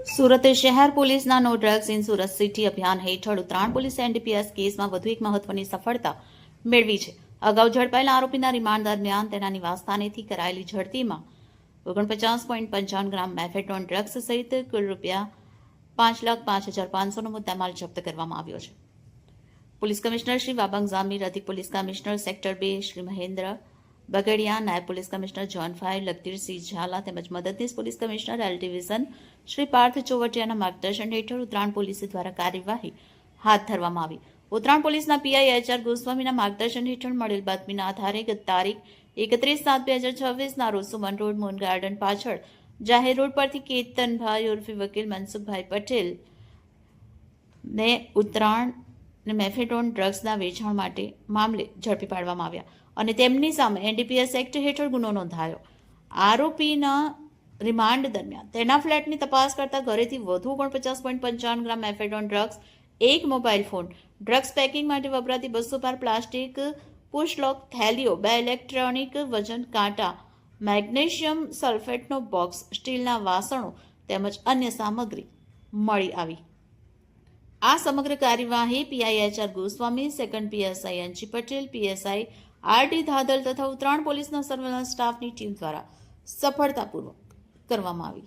સુરત શહેર પોલીસના no drugs in Surat city અભિયાન હેઠળ ઉત્તરાયણ પોલીસે એનડીપીએસ કેસમાં વધુ એક મહત્વની સફળતા મેળવી છે. અગાઉ ઝડપાયેલા આરોપીના રિમાન્ડ દરમિયાન તેના નિવાસસ્થાનેથી કરાયેલી ઝડપીમાં 49.55 ગ્રામ મેફેડોન ડ્રગ્સ સહિત કુલ ₹5,05,500નો મુદ્દામાલ જપ્ત કરવામાં આવ્યો છે. પોલીસ કમિશનર શ્રી વાબંગ ઝામીર, અધિક police commissioner sector 2 Shri Mahendra Bagadiya, નાયબ police commissioner zone 5 Lakhdhirsinh Jhala તેમજ મદદનીશ police commissioner L division Shri Parth ચોવટિયાના માર્ગદર્શન હેઠળ ઉત્તરાયણ પોલીસ દ્વારા કાર્યવાહી હાથ ધરવામાં આવી. ઉત્તરાયણ પોલીસના પીઆઈ એચઆર ગોસ્વામીના માર્ગદર્શન હેઠળ મળેલ બાતમીના આધારે ગત તારીખ 31/7/2026ના રોજ સુમન રોડ મૂન ગાર્ડન પાછળ જાહેર રોડ પરથી કેતનભાઈ ઉર્ફે વકીલ મનસુખભાઈ પટેલ ને ઉત્તરાયણ મેફેડોન ડ્રગ્સના વેચાણ માટે મામલે ઝડપી પાડવામાં આવ્યા અને તેમની સામે એનડીપીએસ એક્ટ હેઠળ ગુનો નોંધાયો. આરોપીના રિમાન્ડ દરમિયાન તેના ફ્લેટની તપાસ કરતા ઘરેથી વધુ 49.55 ગ્રામ મેફેડોન ડ્રગ્સ, એક મોબાઈલ ફોન, ડ્રગ્સ પેકિંગ માટે વપરાતી 200 પાર પ્લાસ્ટિક પુશલોક થેલીઓ, 2 ઇલેક્ટ્રોનિક વજન કાંટા, મેગ્નેશિયમ સલ્ફેટનો બોક્સ, સ્ટીલના વાસણો તેમજ અન્ય સામગ્રી મળી આવી. આ સમગ્ર કાર્યવાહી PI HR Goswami, second PSI NG Patel, PSI RD Dhadal તથા ઉત્તરાયણ પોલીસના સર્વેલન્સ સ્ટાફની ટીમ દ્વારા સફળતાપૂર્વક કરવામાં આવી.